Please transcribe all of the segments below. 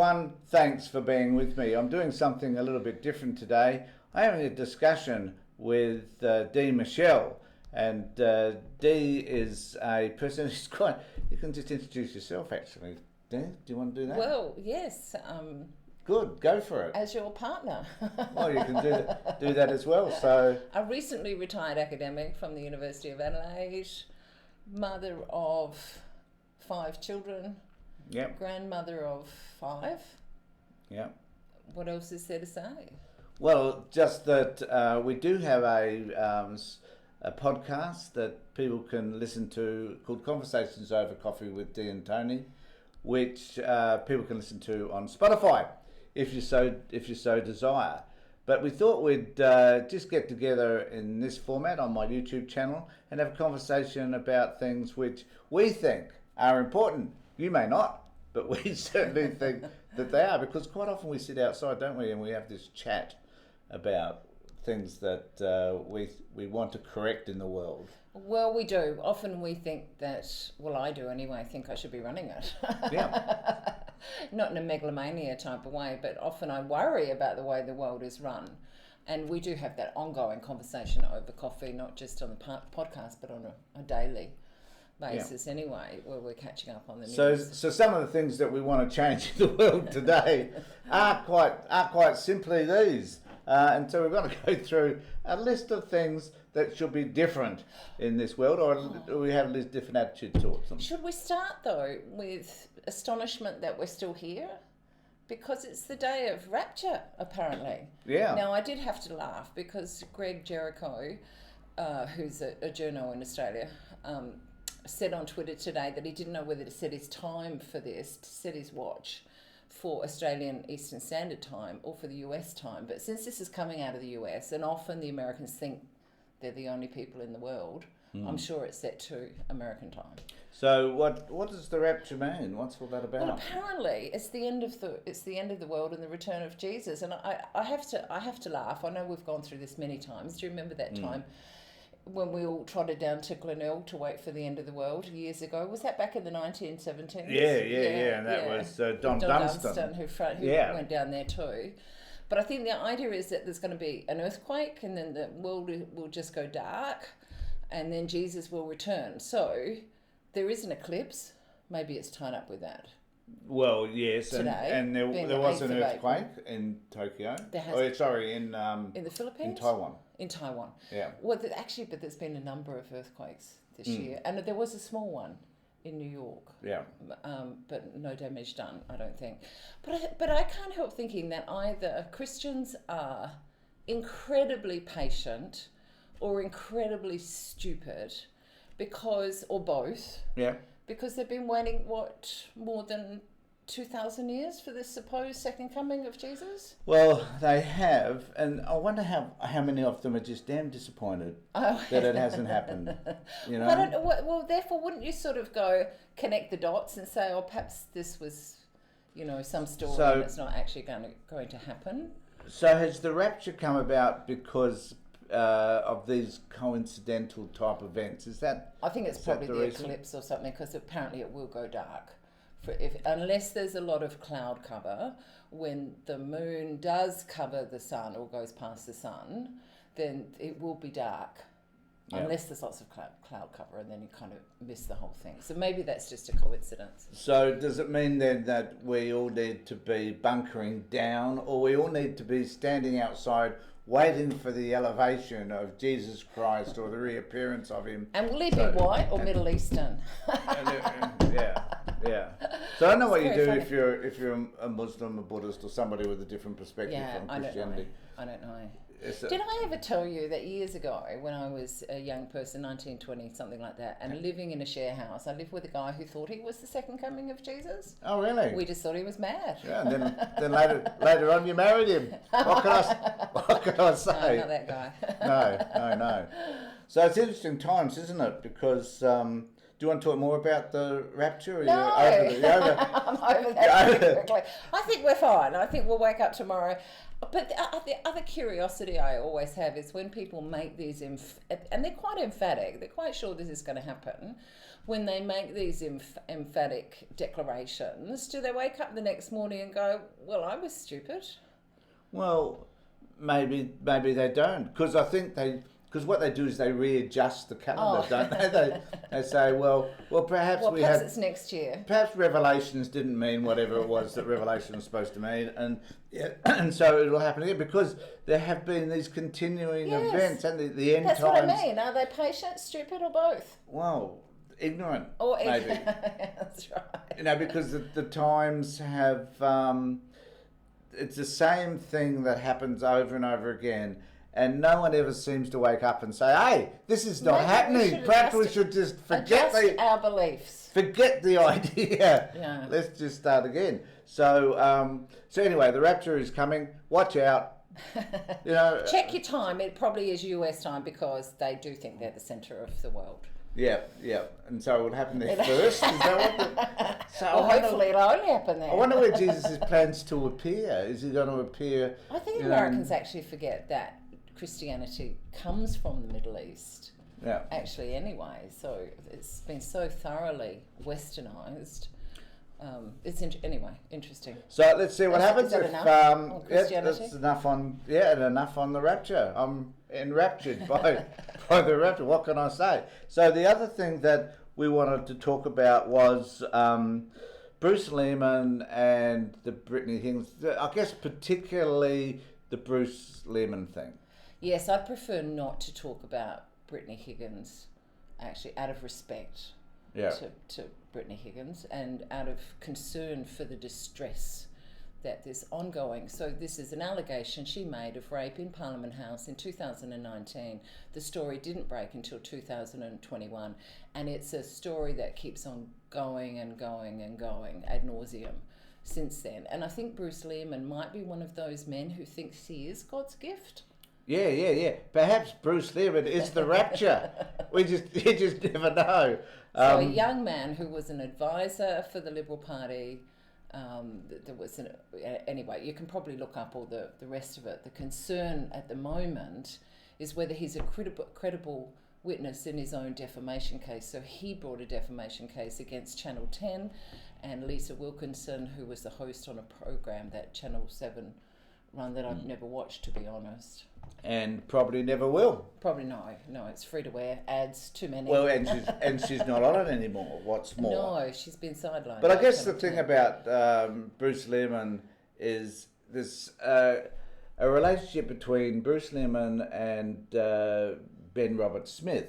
everyone, thanks for being with me. I'm doing something a little bit different today. I'm having a discussion with Dee Michelle, and Dee is a person who's quite... You can just introduce yourself, actually. Dee, do you want to do that? Well, yes. Good, go for it. As your partner. Well, you can do that as well. So, a recently retired academic from the University of Adelaide, mother of 5 children, yep, grandmother of 5. Yep. What else is there to say? Well, just that we do have a podcast that people can listen to called Conversations Over Coffee with Dee and Tony, which people can listen to on Spotify if you so desire. But we thought we'd just get together in this format on my YouTube channel and have a conversation about things which we think are important. You may not, but we certainly think that they are, because quite often we sit outside, don't we, and we have this chat about things that we want to correct in the world. Well, we do. Often we think that, well, I do anyway, I think I should be running it. Yeah. Not in a megalomania type of way, but often I worry about the way the world is run. And we do have that ongoing conversation over coffee, not just on the podcast, but on a daily basis anyway, where we're catching up on the news. So some of the things that we want to change in the world today are quite simply these. And so we're going to go through a list of things that should be different in this world, or we have a different attitude towards them. Should we start, though, with astonishment that we're still here? Because it's the day of rapture, apparently. Yeah. Now, I did have to laugh because Greg Jericho, who's a journo in Australia, said on Twitter today that he didn't know whether to set his time for this, to set his watch for Australian Eastern Standard Time or for the US time. But since this is coming out of the US, and often the Americans think they're the only people in the world, I'm sure it's set to American time. So what does the rapture mean? What's all that about? Well, apparently it's the end of the world and the return of Jesus. And I have to laugh. I know we've gone through this many times. Do you remember that time when we all trotted down to Glenelg to wait for the end of the world years ago? Was that back in the 1970s? Yeah. And that was Don Dunstan who went down there too. But I think the idea is that there's going to be an earthquake, and then the world will just go dark, and then Jesus will return. So there is an eclipse. Maybe it's tied up with that. Well, yes, today, and there was an earthquake in Tokyo. In the Philippines? In Taiwan. In Taiwan. Yeah. Well, but there's been a number of earthquakes this year, and there was a small one in New York. Yeah. But no damage done, I don't think. But I can't help thinking that either Christians are incredibly patient or incredibly stupid, or both. Yeah. Because they've been waiting, more than 2,000 years for this supposed second coming of Jesus? Well, they have, and I wonder how many of them are just damn disappointed that it hasn't happened. You know. I don't know. Well, therefore, wouldn't you sort of connect the dots and say, oh, perhaps this was, some story and it's not actually going to happen? So has the rapture come about because of these coincidental type events? Is that? I think it's probably the eclipse or something, because apparently it will go dark. Unless there's a lot of cloud cover, when the moon does cover the sun or goes past the sun, then it will be dark. Yep. Unless there's lots of cloud cover, and then you kind of miss the whole thing. So maybe that's just a coincidence. So does it mean then that we all need to be bunkering down, or we all need to be standing outside waiting for the elevation of Jesus Christ or the reappearance of him? And will he be white or Middle Eastern? Yeah. So I don't know what you do funny. if you're a Muslim, a Buddhist, or somebody with a different perspective on Christianity. I don't know. Did I ever tell you that years ago, when I was a young person, 19, 20, something like that, and living in a share house, I lived with a guy who thought he was the second coming of Jesus? Oh, really? We just thought he was mad. Yeah, and then later on you married him. What can I say? No, not that guy. No. So it's interesting times, isn't it? Because Do you want to talk more about the rapture? Or No, you're over I'm over that pretty quickly. I think we're fine. I think we'll wake up tomorrow. But the other curiosity I always have is when people make these, and they're quite emphatic, they're quite sure this is going to happen, when they make these emphatic declarations, do they wake up the next morning and go, well, I was stupid? Well, maybe they don't, because I think because what they do is they readjust the calendar, don't they? They say, well, perhaps perhaps it's next year. Perhaps Revelations didn't mean whatever it was that Revelation was supposed to mean, and so it will happen again, because there have been these continuing events and the end That's times. That's what I mean. Are they patient, stupid, or both? Well, ignorant, or maybe. That's right. Because the times have. It's the same thing that happens over and over again. And no one ever seems to wake up and say, hey, this is not happening. Perhaps we should just forget our beliefs. Forget the idea. Yeah. Let's just start again. So anyway, the rapture is coming. Watch out. Check your time. It probably is US time, because they do think they're the centre of the world. Yeah. And so it would happen there first. Is that what hopefully it'll only happen there. I wonder where Jesus plans to appear. Is he going to appear? I think Americans actually forget that Christianity comes from the Middle East. Yeah. Actually, anyway, so it's been so thoroughly westernised. It's interesting. So let's see what happens. Is that enough on Christianity? That's enough on and enough on the rapture. I'm enraptured by the rapture. What can I say? So the other thing that we wanted to talk about was Bruce Lehrmann and the Brittany Higgins. I guess particularly the Bruce Lehrmann thing. Yes, I'd prefer not to talk about Brittany Higgins, actually, out of respect to Brittany Higgins and out of concern for the distress that this ongoing. So this is an allegation she made of rape in Parliament House in 2019. The story didn't break until 2021, and it's a story that keeps on going and going and going ad nauseum since then. And I think Bruce Lehrmann might be one of those men who thinks he is God's gift. Yeah. Perhaps Bruce Lehrmann is the rapture. You just never know. So a young man who was an advisor for the Liberal Party. There was anyway, you can probably look up all the rest of it. The concern at the moment is whether he's a credible witness in his own defamation case. So he brought a defamation case against Channel 10 and Lisa Wilkinson, who was the host on a program that Channel 7 run that I've never watched, to be honest. And probably never will. Probably no, it's free to wear, ads, too many. Well, and she's not on it anymore. What's more, no, she's been sidelined. But I guess the thing about Bruce Lehrmann is this a relationship between Bruce Lehrmann and Ben Roberts-Smith,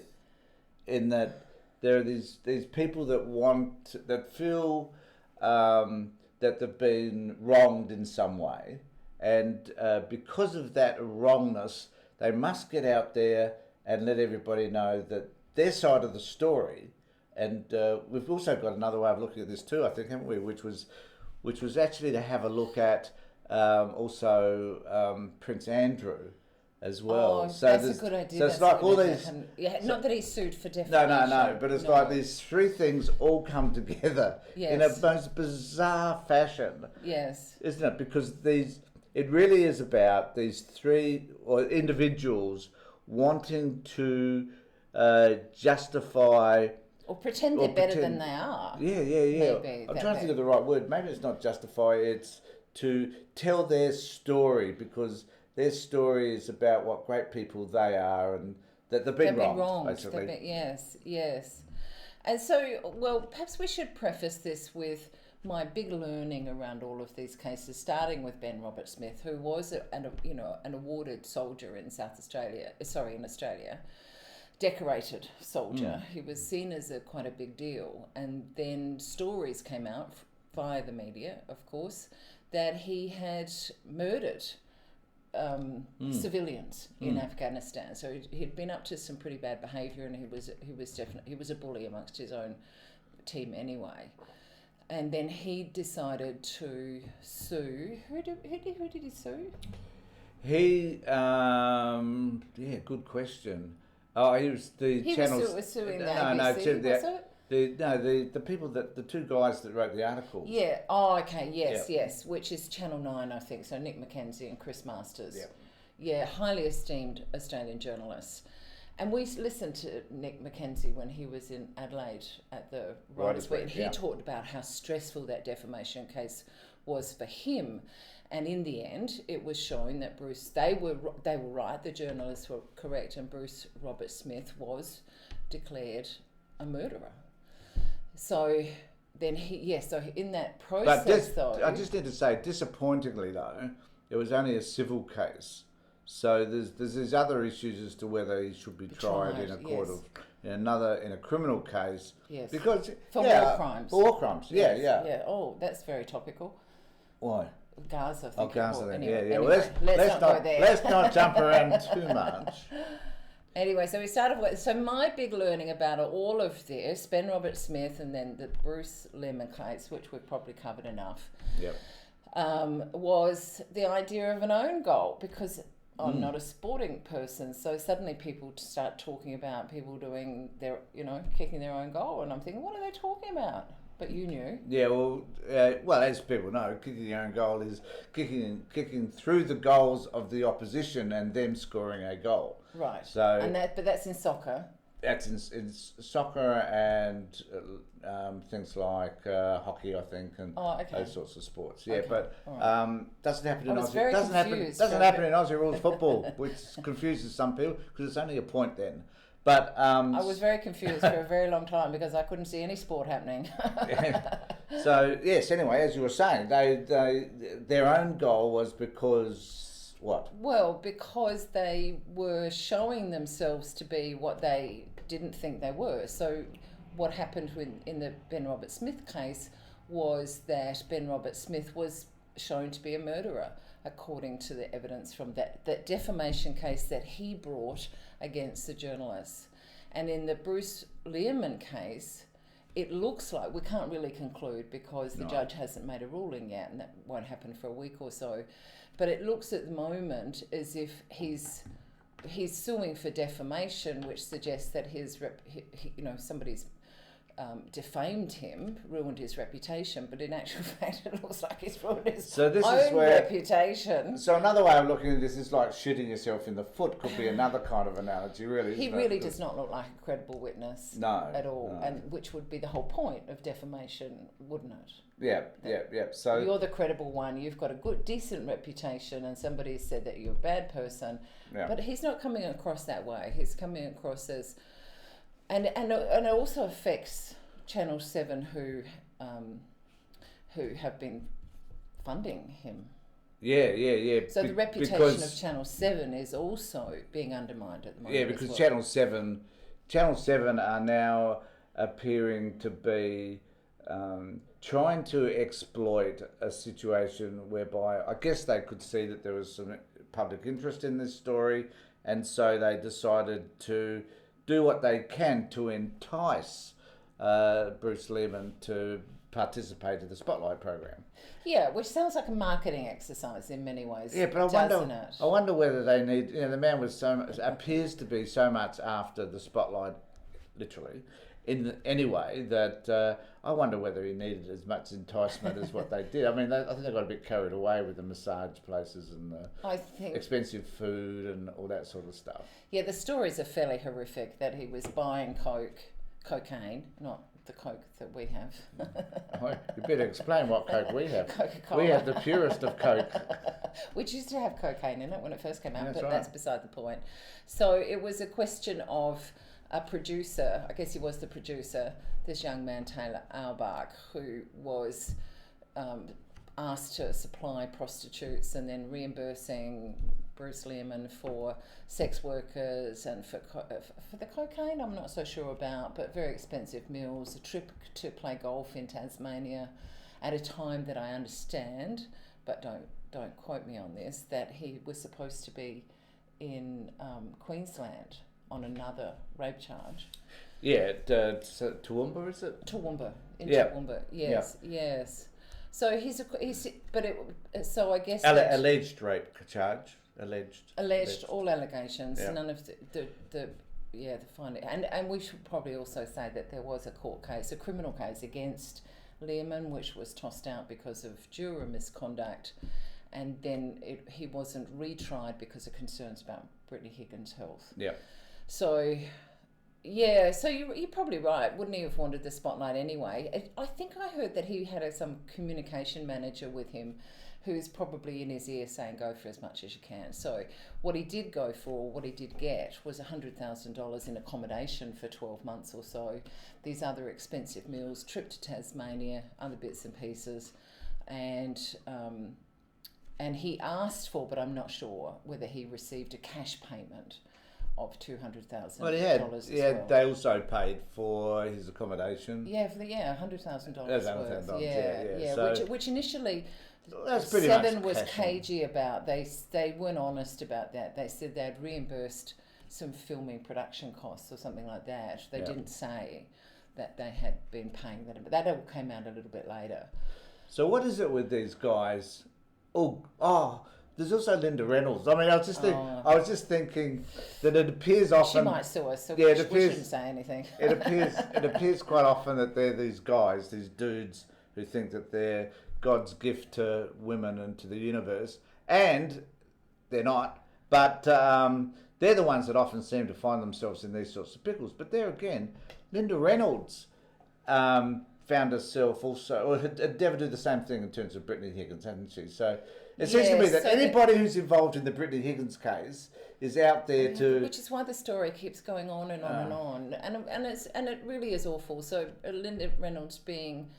in that there are these people that feel that they've been wronged in some way. And because of that wrongness, they must get out there and let everybody know that their side of the story. And we've also got another way of looking at this too, I think, haven't we? Which was actually to have a look at also Prince Andrew as well. Oh, so that's a good idea. So it's like all these. Not that he's sued for defamation. No. But it's like these three things all come together in a most bizarre fashion. Yes. Isn't it? Because it really is about these three individuals wanting to justify or pretend they're better than they are. Yeah. Maybe, I'm trying to think of the right word. Maybe it's not justify, it's to tell their story, because their story is about what great people they are and that they've been wronged, basically. Yes. And so, well, perhaps we should preface this with my big learning around all of these cases, starting with Ben Roberts-Smith, who was an awarded soldier in Australia, decorated soldier. He was seen as quite a big deal, and then stories came out via the media, of course, that he had murdered civilians in Afghanistan. So he'd been up to some pretty bad behaviour, and he was a bully amongst his own team anyway. And then he decided to sue. Who did he sue? Good question. Oh, he was the Channel. He was suing the ABC, was it? The people the two guys that wrote the articles. Yeah. Oh, okay. Yes. Which is Channel 9, I think. So Nick Mackenzie and Chris Masters. Yeah. Yeah, highly esteemed Australian journalists. And we listened to Nick Mackenzie when he was in Adelaide at the Writers' Week. He talked about how stressful that defamation case was for him. And in the end, it was showing that they were right, the journalists were correct, and Bruce Robert Smith was declared a murderer. So then so in that process, I just need to say, disappointingly though, it was only a civil case. So there's these other issues as to whether he should be tried in a court of in a criminal case. Yes. Because for war crimes. For war crimes. Yeah. Yeah. Oh, that's very topical. Why? Gaza. I think Gaza. Anyway, Well, let's not go there. Let's not jump around too much. Anyway, so we started with... So my big learning about all of this, Ben Robert Smith and then the Bruce Lehrmann case, which we've probably covered enough, was the idea of an own goal, because I'm not a sporting person. So suddenly people start talking about people doing their, kicking their own goal. And I'm thinking, what are they talking about? But you knew. Yeah, well, as people know, kicking your own goal is kicking through the goals of the opposition and them scoring a goal. Right. So, but that's in soccer. That's in soccer and things like hockey, I think, and those sorts of sports. Yeah, okay. But doesn't happen in Aussie. Doesn't happen in Aussie rules football, which confuses some people because it's only a point then. But I was very confused for a very long time because I couldn't see any sport happening. So yes, anyway, as you were saying, their own goal was because what? Well, because they were showing themselves to be what they didn't think they were. So what happened in the Ben Robert Smith case was that Ben Robert Smith was shown to be a murderer, according to the evidence from that defamation case that he brought against the journalists. And in the Bruce Lehrmann case, it looks like, we can't really conclude because the judge hasn't made a ruling yet, and that won't happen for a week or so, but it looks at the moment as if he's suing for defamation, which suggests that somebody's defamed him, ruined his reputation, but in actual fact it looks like he's ruined his reputation. So another way of looking at this is like shooting yourself in the foot could be another kind of analogy, really. He really does not look like a credible witness at all, and which would be the whole point of defamation, wouldn't it? Yeah. So you're the credible one, you've got a good, decent reputation, and somebody said that you're a bad person, but he's not coming across that way. He's coming across as... And it also affects Channel 7 who have been funding him. Yeah. So the reputation of Channel 7 is also being undermined at the moment. Yeah, because Channel 7 are now appearing to be trying to exploit a situation whereby I guess they could see that there was some public interest in this story, and so they decided to do what they can to entice Bruce Lehrmann to participate in the Spotlight program. Yeah, which sounds like a marketing exercise in many ways. Yeah, but I wonder whether they need. The man was appears to be so much after the Spotlight, literally, anyway that I wonder whether he needed as much enticement as what they did. I mean, I think they got a bit carried away with the massage places and the expensive food and all that sort of stuff. Yeah, the stories are fairly horrific, that he was buying cocaine, not the Coke that we have. You better explain what Coke we have. Coca-Cola. We have the purest of Coke. Which used to have cocaine in it when it first came out, that's beside the point. So it was a question of a producer, I guess he was the producer, this young man, Taylor Auerbach, who was asked to supply prostitutes and then reimbursing Bruce Lehrmann for sex workers and for the cocaine, I'm not so sure about, but very expensive meals, a trip to play golf in Tasmania at a time that I understand, but don't quote me on this, that he was supposed to be in Queensland on another rape charge. Yeah, Toowoomba, is it? Toowoomba, Toowoomba, yes. So so I guess alleged rape charge, alleged, all allegations. Yeah. None of the the finding, and we should probably also say that there was a court case, a criminal case against Lehrmann, which was tossed out because of juror misconduct, and then he wasn't retried because of concerns about Brittany Higgins' health. Yeah. So, yeah, so you're probably right. Wouldn't he have wanted the spotlight anyway? I think I heard that he had some communication manager with him who's probably in his ear saying, go for as much as you can. So what he did go for, what he did get, was $100,000 in accommodation for 12 months or so, these other expensive meals, trip to Tasmania, other bits and pieces, and he asked for, but I'm not sure whether he received a cash payment of $200,000. Well, they also paid for his accommodation. Yeah, $100,000 worth. Yeah. So, which initially, that's pretty Seven much was cash cagey about. They weren't honest about that. They said they'd reimbursed some filming production costs or something like that. They didn't say that they had been paying that, but that all came out a little bit later. So what is it with these guys? There's also Linda Reynolds. I mean, I was just thinking that it appears often. She might sue us, so we shouldn't say anything. It appears quite often that they're these guys, these dudes who think that they're God's gift to women and to the universe, and they're not. But they're the ones that often seem to find themselves in these sorts of pickles. But there again, Linda Reynolds found herself also, or had endeavoured to do the same thing in terms of Brittany Higgins, hadn't she? So it seems to me that anybody who's involved in the Brittany Higgins case is out there to... Which is why the story keeps going on and on and on. And it really is awful. So Linda Reynolds being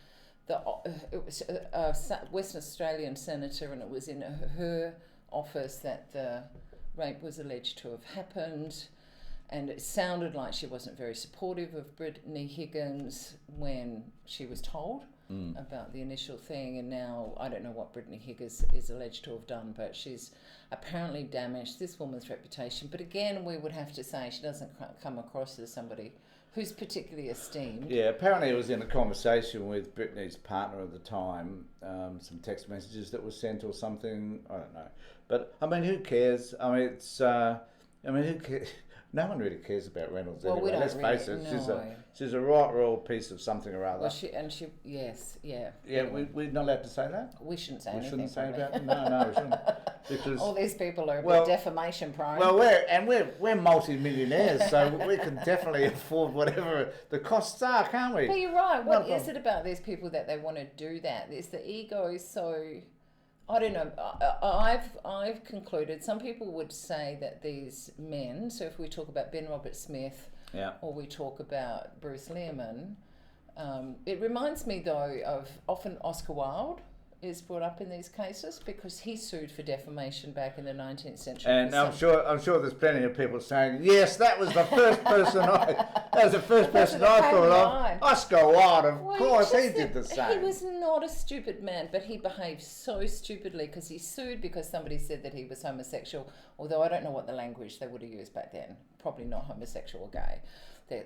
it was a Western Australian senator, and it was in her office that the rape was alleged to have happened, and it sounded like she wasn't very supportive of Brittany Higgins when she was told about the initial thing, and now I don't know what Brittany Higgins is alleged to have done, but she's apparently damaged this woman's reputation. But again, we would have to say she doesn't come across as somebody who's particularly esteemed. Yeah, apparently it was in a conversation with Brittany's partner at the time, some text messages that were sent or something, I don't know. But, I mean, who cares? I mean, who cares? No one really cares about Reynolds anyway. We don't Let's face it. No. She's a right royal piece of something or other. Yes. Yeah, we're not allowed to say that? We shouldn't say anything. We shouldn't say about them? No, we shouldn't. Because all these people are a bit defamation prone. Well, we're multi-millionaires, so we can definitely afford whatever the costs are, can't we? But you're right. What is it about these people that they want to do that? Is the ego so... I don't know. I've concluded some people would say that these men, so if we talk about Ben Roberts-Smith or we talk about Bruce Lehrmann, it reminds me though of often Oscar Wilde is brought up in these cases because he sued for defamation back in the 19th century. And I'm sure there's plenty of people saying, yes, that was the first person I thought of. Oscar Wilde, of course, he did the same. He was not a stupid man, but he behaved so stupidly because he sued because somebody said that he was homosexual, although I don't know what the language they would have used back then. Probably not homosexual or gay.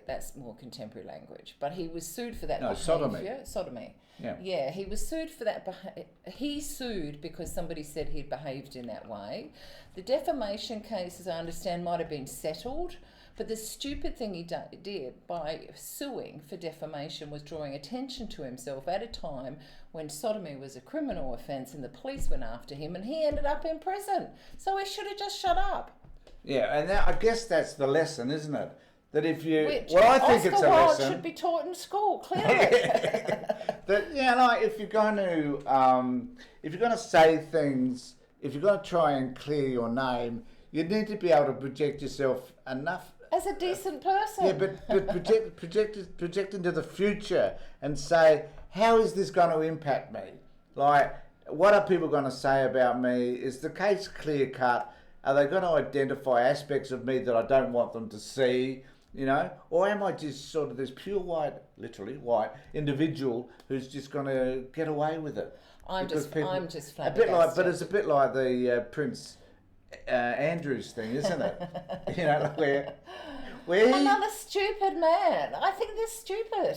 That's more contemporary language. But he was sued for that behaviour. Sodomy. Yeah, he was sued for that. He sued because somebody said he'd behaved in that way. The defamation case, as I understand, might have been settled, but the stupid thing he did by suing for defamation was drawing attention to himself at a time when sodomy was a criminal offence and the police went after him and he ended up in prison. So he should have just shut up. Yeah, and I guess that's the lesson, isn't it? That if you, I think it's a lesson. Should be taught in school, clearly. That if you're going to say things, if you're going to try and clear your name, you need to be able to project yourself enough as a decent person. Yeah, but project into the future and say, how is this going to impact me? Like, what are people going to say about me? Is the case clear cut? Are they going to identify aspects of me that I don't want them to see? Or am I just sort of this pure white, literally white individual who's just going to get away with it? I'm just flabbergasted. But it's a bit like the Prince Andrews thing, isn't it? Where another stupid man. I think they're stupid.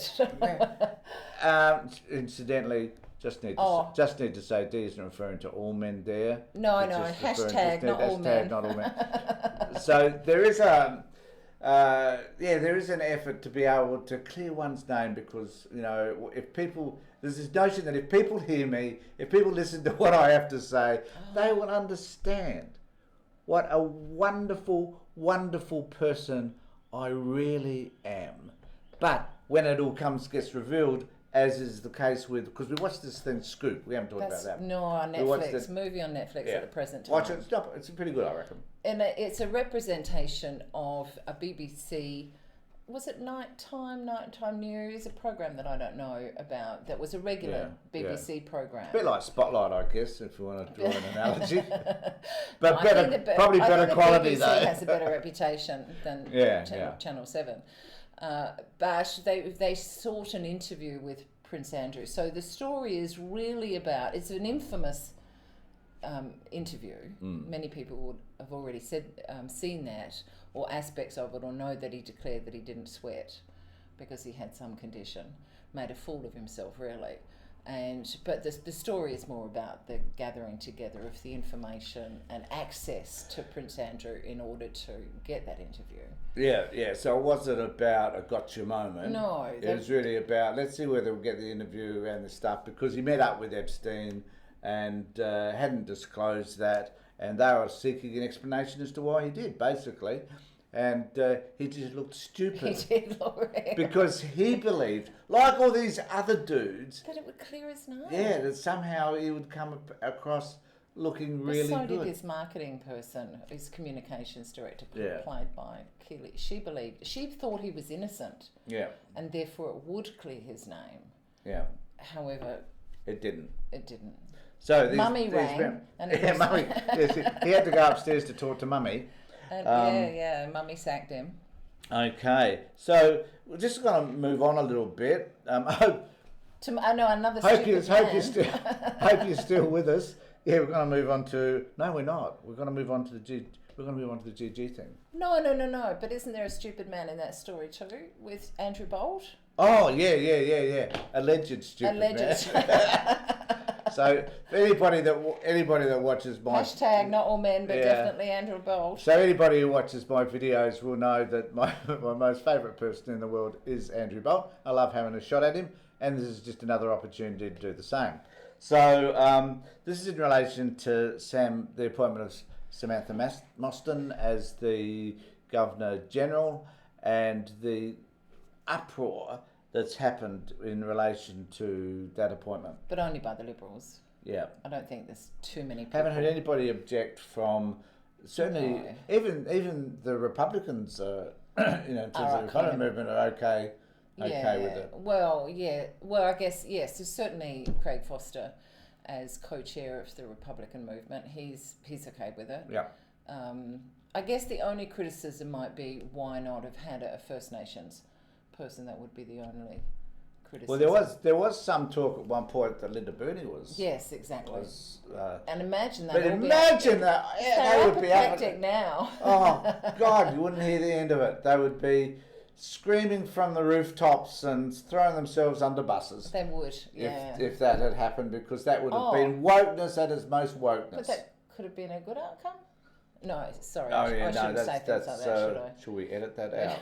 Incidentally, just need to say Dee isn't referring to all men there. No. Hashtag not all men. So there is there is an effort to be able to clear one's name because, if people, there's this notion that if people hear me, if people listen to what I have to say, they will understand what a wonderful, wonderful person I really am. But when it all gets revealed, as is the case with, because we watched this thing Scoop, we haven't talked about that. No, on Netflix, movie on Netflix at the present time. Watch it, stop. It's pretty good, I reckon. And it's a representation of a BBC, was it nighttime news, a program that I don't know about, that was a regular BBC program. A bit like Spotlight, I guess, if you want to draw an analogy. But I probably better quality BBC though. has a better reputation than Channel 7. But they sought an interview with Prince Andrew. So the story is really about, it's an infamous interview. Many people would have already seen that, or aspects of it, or know that he declared that he didn't sweat because he had some condition, made a fool of himself really. But the story is more about the gathering together of the information and access to Prince Andrew in order to get that interview. Yeah. So it wasn't about a gotcha moment. No. It was really about, let's see whether we'll get the interview and the stuff, because he met up with Epstein and hadn't disclosed that, and they were seeking an explanation as to why he did, basically. And he just looked stupid. He did look real. Because he believed, like all these other dudes, that it would clear his name. Yeah, that somehow he would come across looking really good. So good. did his marketing person, his communications director, played by Keely. She thought he was innocent. Yeah. And therefore it would clear his name. Yeah. However, it didn't. So Mummy rang. Mummy. Yes, he had to go upstairs to talk to Mummy. And Mummy sacked him. Okay, so we're just going to move on a little bit. Hope you're still with us. Yeah, we're going to move on to. No, we're not. We're going to move on to the GG thing. No. But isn't there a stupid man in that story too, with Andrew Bolt? Oh yeah. Alleged stupid man. So anybody that watches my hashtag not all men, but definitely Andrew Bolt. So anybody who watches my videos will know that my most favourite person in the world is Andrew Bolt. I love having a shot at him, and this is just another opportunity to do the same. So this is in relation to the appointment of Samantha Mostyn as the Governor General, and the uproar that's happened in relation to that appointment. But only by the Liberals. Yeah. I don't think there's too many people. Haven't heard anybody object from, certainly, even the Republicans, in terms of the economy movement, are okay with it. Well, I guess, yes, there's certainly Craig Foster as co-chair of the Republican movement. He's okay with it. Yeah. I guess the only criticism might be why not have had a First Nations person. That would be the only criticism. Well, there was some talk at one point that Linda Burney was. Yes, exactly. And imagine that. But imagine that. They would be apoplectic now. Oh God, you wouldn't hear the end of it. They would be screaming from the rooftops and throwing themselves under buses. They would, yeah. If that had happened, because that would have been wokeness at its most wokeness. But that could have been a good outcome. No, sorry. Oh yeah, I shouldn't say things like that, should I? Should we edit that out?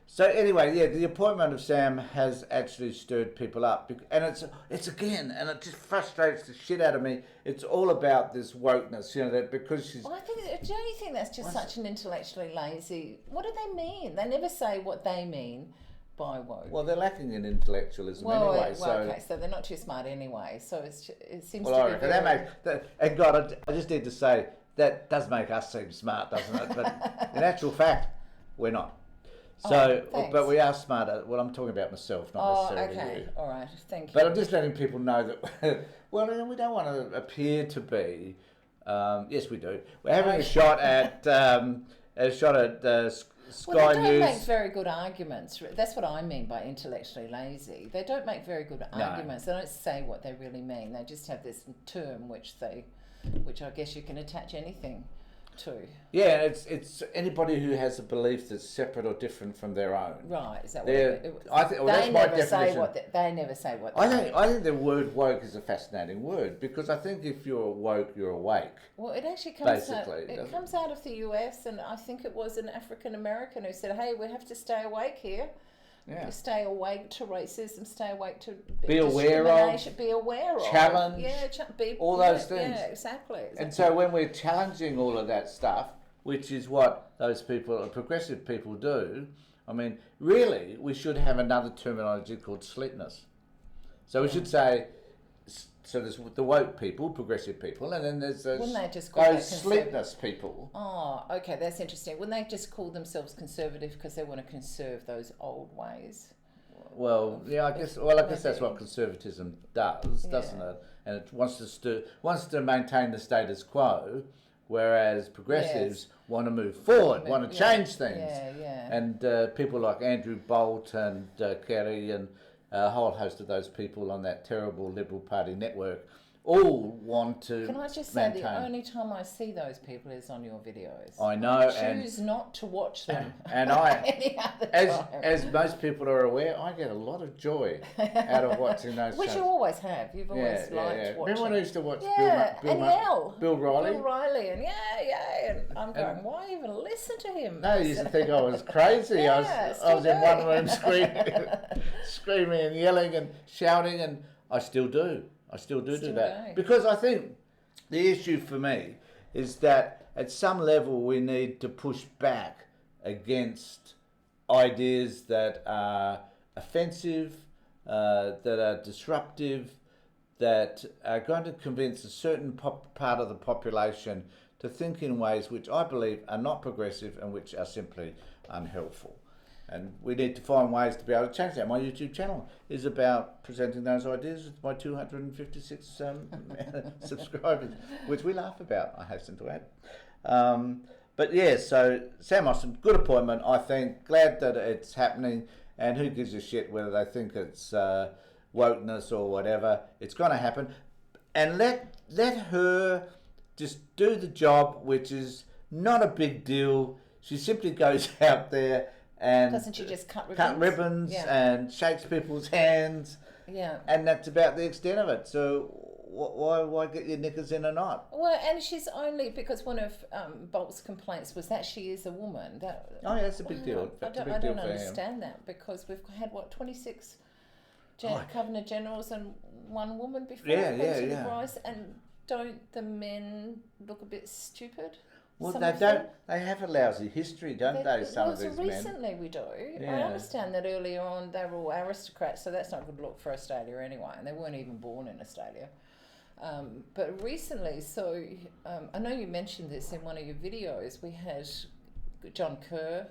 So anyway, the appointment of Sam has actually stirred people up, and it's again, and it just frustrates the shit out of me. It's all about this wokeness, that because she's. Well, don't you think that's just such an intellectually lazy? What do they mean? They never say what they mean by woke. Well, they're lacking in intellectualism anyway. So they're not too smart anyway. So it seems to be. And God, I just need to say that does make us seem smart, doesn't it? But in actual fact, we're not. So, but we are smarter. Well, I'm talking about myself, not necessarily you. All right, thank you. But I'm just letting people know that. Well, we don't want to appear to be. Yes, we do. We're having a shot at Sky News. They don't make very good arguments. That's what I mean by intellectually lazy. They don't make very good arguments. They don't say what they really mean. They just have this term which I guess you can attach anything too. Yeah, it's anybody who has a belief that's separate or different from their own. Right, is that what I think? Well, that's my definition. They never say what. I think the word woke is a fascinating word, because I think if you're woke, you're awake. Well, it actually comes basically, it comes out of the US, and I think it was an African American who said, "Hey, we have to stay awake here. Yeah. Stay awake to racism. Stay awake to be aware of. Be aware of. Challenge. Yeah, all those things. Yeah, exactly. And so when we're challenging all of that stuff, which is what those people, progressive people, do. I mean, really, we should have another terminology called sleepness. So we should say, so there's the woke people, progressive people, and then there's those sleepness people. Oh, okay, that's interesting. Wouldn't they just call themselves conservative because they want to conserve those old ways? Well, yeah, I guess that's what conservatism does, doesn't it? And it wants to maintain the status quo. Whereas progressives want to move forward, want to change things. And people like Andrew Bolt and Kerry and a whole host of those people on that terrible Liberal Party network all want to. Can I just say, the only time I see those people is on your videos. I know. I choose not to watch them. And any other time. As most people are aware, I get a lot of joy out of watching those Which shows. you always have. You've always liked watching. Remember when I used to watch Bill Riley? Bill Riley, and and I'm going, why even listen to him? No, you used to think I was crazy. I was in one room screaming and yelling and shouting, and I still do. I still do that. Because I think the issue for me is that at some level we need to push back against ideas that are offensive, that are disruptive, that are going to convince a certain part of the population to think in ways which I believe are not progressive and which are simply unhelpful. And we need to find ways to be able to change that. My YouTube channel is about presenting those ideas with my 256 subscribers, which we laugh about, I hasten to add. But yeah, so Sam Austin, good appointment, I think. Glad that it's happening, and who gives a shit whether they think it's wokeness or whatever. It's going to happen. And let her just do the job, which is not a big deal. She simply goes out there and doesn't she just cut ribbons and shakes people's hands, and that's about the extent of it. So why get your knickers in a knot? Well, and she's only, because one of Bolt's complaints was that she is a woman. That's a big deal. I don't understand that, because we've had 26 Governor Generals and one woman before. Price, and don't the men look a bit stupid? Well, they don't. They have a lousy history, don't they? Some of these men. Recently, we do. I understand that earlier on they were all aristocrats, so that's not a good look for Australia anyway, and they weren't even born in Australia. But recently, I know you mentioned this in one of your videos. We had John Kerr,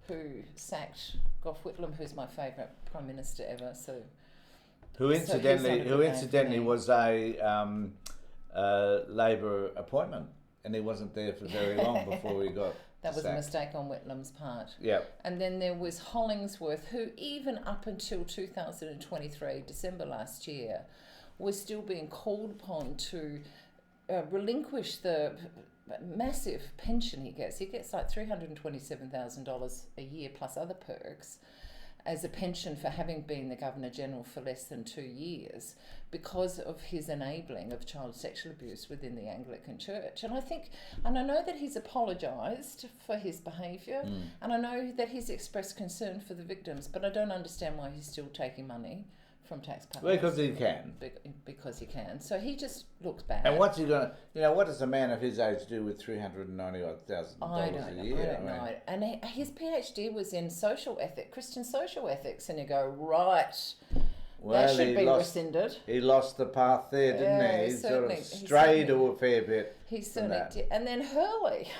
who sacked Gough Whitlam, who's my favourite Prime Minister ever. Who incidentally was a Labor appointment. And he wasn't there for very long before he got That was sacked. a mistake on Whitlam's part. Yeah. And then there was Hollingsworth, who even up until 2023, December last year, was still being called upon to relinquish the massive pension he gets. He gets like $327,000 a year plus other perks as a pension for having been the Governor-General for less than 2 years because of his enabling of child sexual abuse within the Anglican Church. And I know that he's apologised for his behaviour, and I know that he's expressed concern for the victims, but I don't understand why he's still taking money from taxpayers. Because he can. Because he can. So he just looks bad. And what's he going to, what does a man of his age do with $390,000 a year? I don't know. And his PhD was in Christian social ethics, and you go, right, that should be rescinded. He lost the path there, didn't he? He sort of strayed a fair bit. He certainly did. And then Hurley.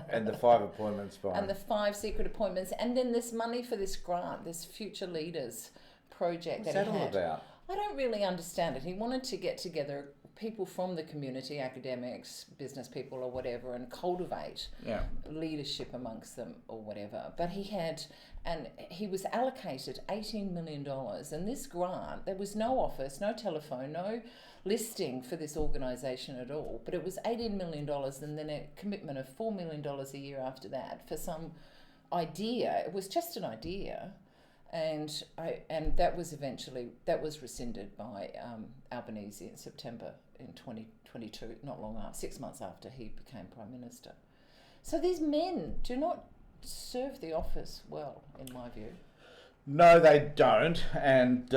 And the 5 appointments by And the 5 secret appointments. And then this money for this grant, this Future Leaders project. What's that all about? I don't really understand it. He wanted to get together people from the community, academics, business people or whatever, and cultivate leadership amongst them or whatever. But he was allocated $18 million, and this grant, there was no office, no telephone, no listing for this organisation at all. But it was $18 million and then a commitment of $4 million a year after that for some idea. It was just an idea. And that was rescinded by Albanese in September in 2022, not long after, 6 months after he became Prime Minister. So these men do not serve the office well, in my view. No, they don't. And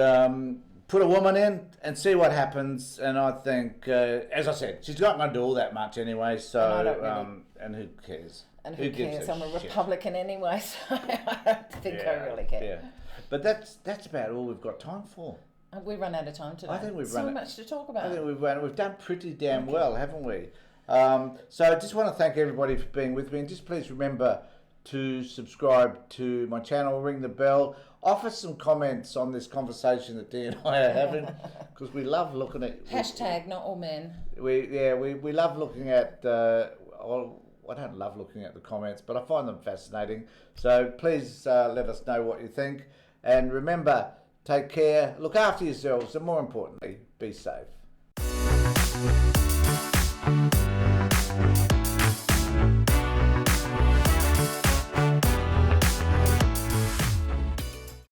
put a woman in and see what happens. And I think, as I said, she's not going to do all that much anyway. So, and I don't really, and who cares? And who cares? I'm a Republican anyway, so I don't think I really care. Yeah. But that's about all we've got time for. We run out of time today. I think we've so much to talk about. I think we've done pretty damn well, haven't we? So I just want to thank everybody for being with me, and just please remember to subscribe to my channel, ring the bell, offer some comments on this conversation that Dee and I are having, because we love looking at... Hashtag not all men. We love looking at... I don't love looking at the comments, but I find them fascinating. So please let us know what you think. And remember, take care, look after yourselves, and more importantly, be safe.